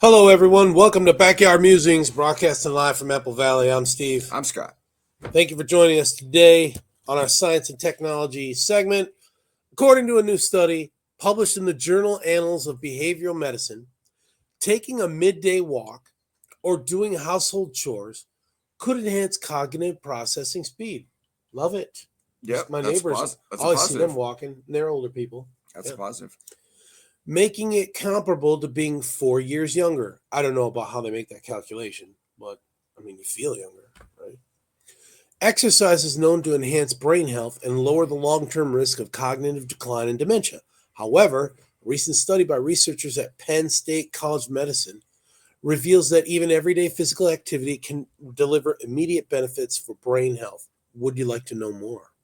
Hello, everyone. Welcome to Backyard Musings, broadcasting live from Apple Valley. I'm Steve. I'm Scott. Thank you for joining us today on our science and technology segment. According to a new study published in the journal Annals of Behavioral Medicine, taking a midday walk or doing household chores could enhance cognitive processing speed. Love it. Yep, My that's neighbors, that's I a always see them positive. walking, and they're older people. That's Yeah. a positive. Making it comparable to being 4 years younger. I don't know about how they make that calculation, but I mean, you feel younger, right? Exercise is known to enhance brain health and lower the long term risk of cognitive decline and dementia. However, a recent study by researchers at Penn State College of Medicine reveals that even everyday physical activity can deliver immediate benefits for brain health. Would you like to know more?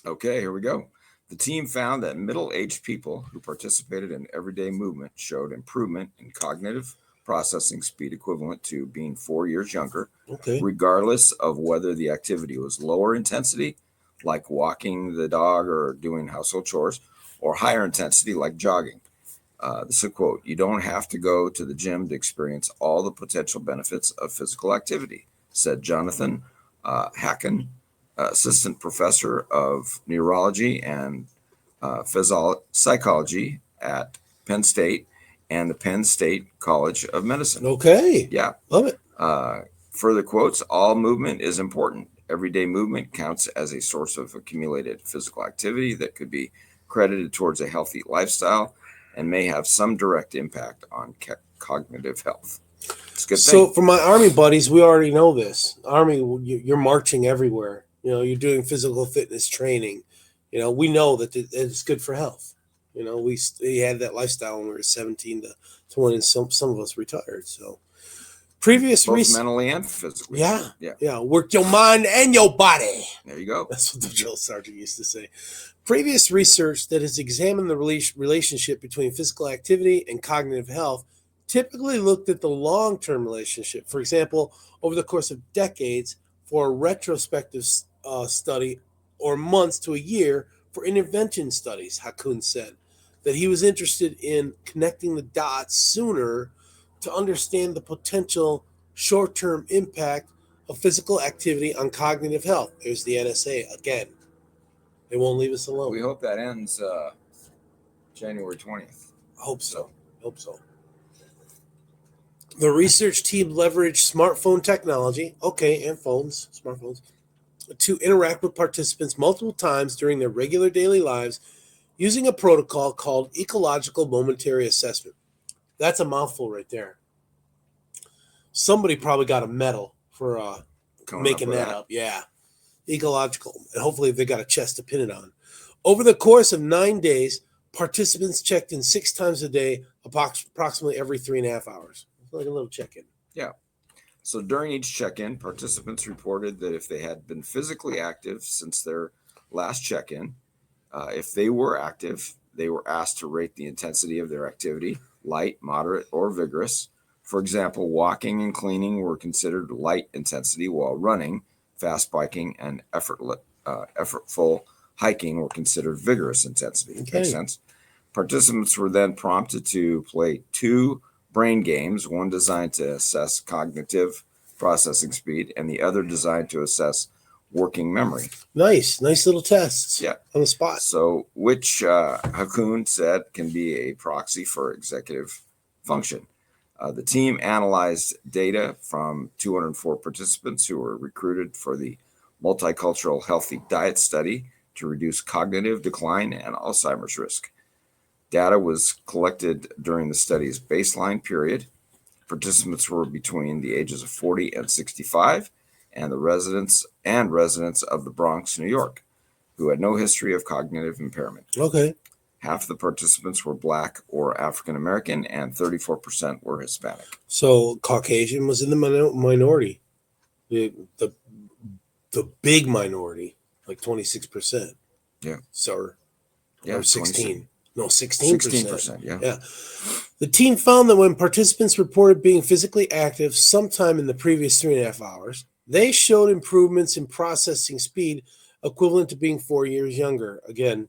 Okay, here we go. The team found that middle-aged people who participated in everyday movement showed improvement in cognitive processing speed equivalent to being 4 years younger, Okay. regardless of whether the activity was lower intensity, like walking the dog or doing household chores, or higher intensity, like jogging. This is a quote: "You don't have to go to the gym to experience all the potential benefits of physical activity," said Jonathan Hacken, assistant professor of neurology and psychology at Penn State and the Penn State College of Medicine. Okay. Yeah. Love it. Further quotes: "All movement is important. Everyday movement counts as a source of accumulated physical activity that could be credited towards a healthy lifestyle and may have some direct impact on cognitive health." It's a good So, thing. for my Army buddies, we already know this. Army, you're marching everywhere. You're doing physical fitness training. We know that it's good for health. We had that lifestyle when we were 17 to when some of us retired. So, previous Both research. mentally and physically. Yeah. Work your mind and your body. There you go. That's what the drill sergeant used to say. Previous research that has examined the relationship between physical activity and cognitive health typically looked at the long term relationship. For example, over the course of decades, for a retrospective study, or months to a year for intervention studies, Hakun said that he was interested in connecting the dots sooner to understand the potential short term impact of physical activity on cognitive health. There's the NSA again. They won't leave us alone. We hope that ends January 20th. Hope so. The research team leveraged smartphone technology, and smartphones, to interact with participants multiple times during their regular daily lives using a protocol called ecological momentary assessment. That's a mouthful right there. Somebody probably got a medal for making that up. Yeah. Ecological. And hopefully they got a chest to pin it on. Over the course of 9 days, participants checked in 6 times a day, approximately every 3.5 hours. Like a little check-in. Yeah. So during each check-in, participants reported that if they had been physically active since their last check-in, if they were active, they were asked to rate the intensity of their activity: light, moderate, or vigorous. For example, walking and cleaning were considered light intensity, while running, fast biking, and effortful hiking were considered vigorous intensity. Okay. Makes sense. Participants were then prompted to play 2 brain games, one designed to assess cognitive processing speed and the other designed to assess working memory. Nice little tests. Yeah. On the spot. So, which Hakun said can be a proxy for executive function. The team analyzed data from 204 participants who were recruited for the Multicultural Healthy Diet Study to reduce cognitive decline and Alzheimer's risk. Data was collected during the study's baseline period. Participants were between the ages of 40 and 65, and the residents of the Bronx, New York, who had no history of cognitive impairment. Okay. Half the participants were Black or African American, and 34% were Hispanic. So Caucasian was in the minority. The big minority, like 26%. Yeah. Sir. Yeah. Or 16. 26. No, 16%. 16%. Yeah. The team found that when participants reported being physically active sometime in the previous 3.5 hours, they showed improvements in processing speed equivalent to being 4 years younger. Again,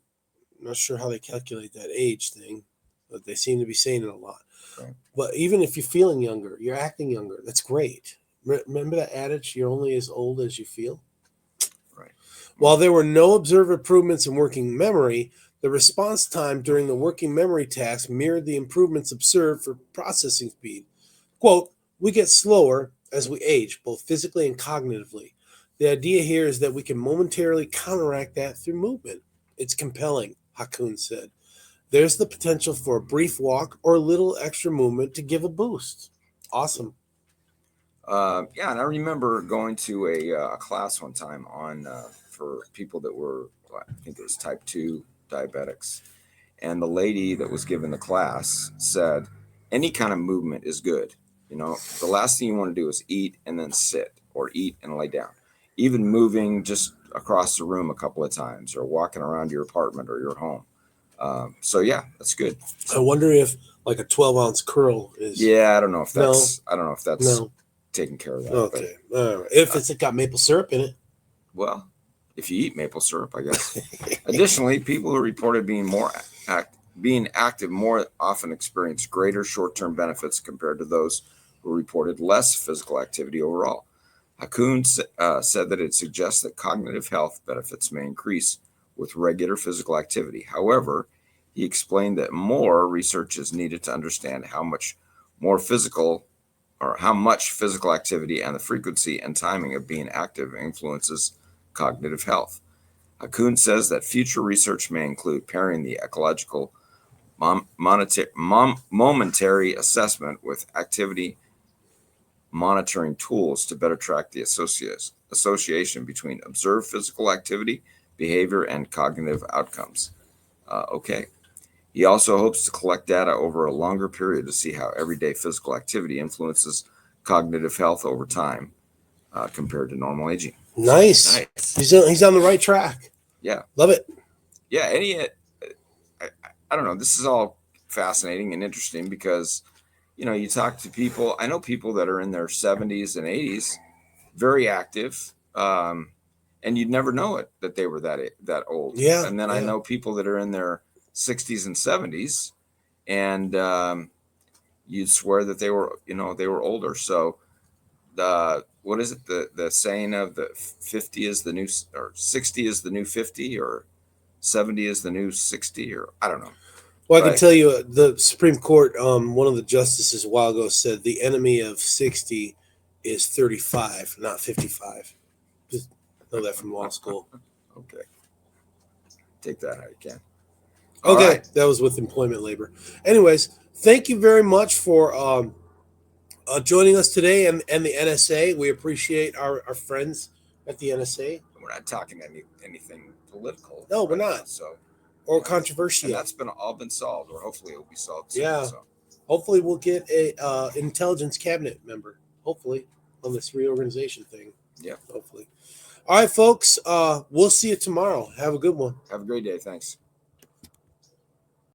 I'm not sure how they calculate that age thing, but they seem to be saying it a lot. Right. But even if you're feeling younger, you're acting younger. That's great. Remember that adage, you're only as old as you feel? Right. While there were no observed improvements in working memory, the response time during the working memory task mirrored the improvements observed for processing speed. Quote, we get slower as we age, both physically and cognitively. The idea here is that we can momentarily counteract that through movement. It's compelling, Hakun said. There's the potential for a brief walk or a little extra movement to give a boost. Awesome. Yeah, and I remember going to a class one time on for people that were, I think it was type 2 diabetics. And the lady that was giving the class said, any kind of movement is good. The last thing you want to do is eat and then sit, or eat and lay down. Even moving just across the room a couple of times, or walking around your apartment or your home. So yeah, that's good. I wonder if like a 12-ounce curl is. Yeah, I don't know if No. that's No. taking care of that. Okay. All right. If it's got maple syrup in it. Well, if you eat maple syrup, I guess. Additionally, people who reported being active more often experience greater short-term benefits compared to those who reported less physical activity overall. Hakun said that it suggests that cognitive health benefits may increase with regular physical activity. However, he explained that more research is needed to understand how much physical activity and the frequency and timing of being active influences cognitive health. Hakun says that future research may include pairing the ecological momentary assessment with activity monitoring tools to better track the association between observed physical activity, behavior, and cognitive outcomes. Okay. He also hopes to collect data over a longer period to see how everyday physical activity influences cognitive health over time compared to normal aging. Nice. He's on the right track. Yeah. Love it. Yeah. I don't know. This is all fascinating and interesting because, you talk to people. I know people that are in their 70s and 80s, very active, and you'd never know it that they were that old. Yeah. And then I know people that are in their 60s and 70s, and you'd swear that they were older. So what is it, the saying of the 50 is the new, or 60 is the new 50, or 70 is the new 60, or I don't know. Well, I can tell you, the Supreme Court, one of the justices a while ago said the enemy of 60 is 35, not 55. Just know that from law school. Okay. Take that how you can. Okay, right. That was with employment labor. Anyways, thank you very much for joining us today and the NSA. We appreciate our friends at the NSA. We're not talking anything political. No, we're not. Now, so. Or controversial. And that's all been solved, or hopefully it will be solved soon. Yeah. So. Hopefully we'll get a intelligence cabinet member. Hopefully on this reorganization thing. Yeah. Hopefully. All right, folks. We'll see you tomorrow. Have a good one. Have a great day. Thanks.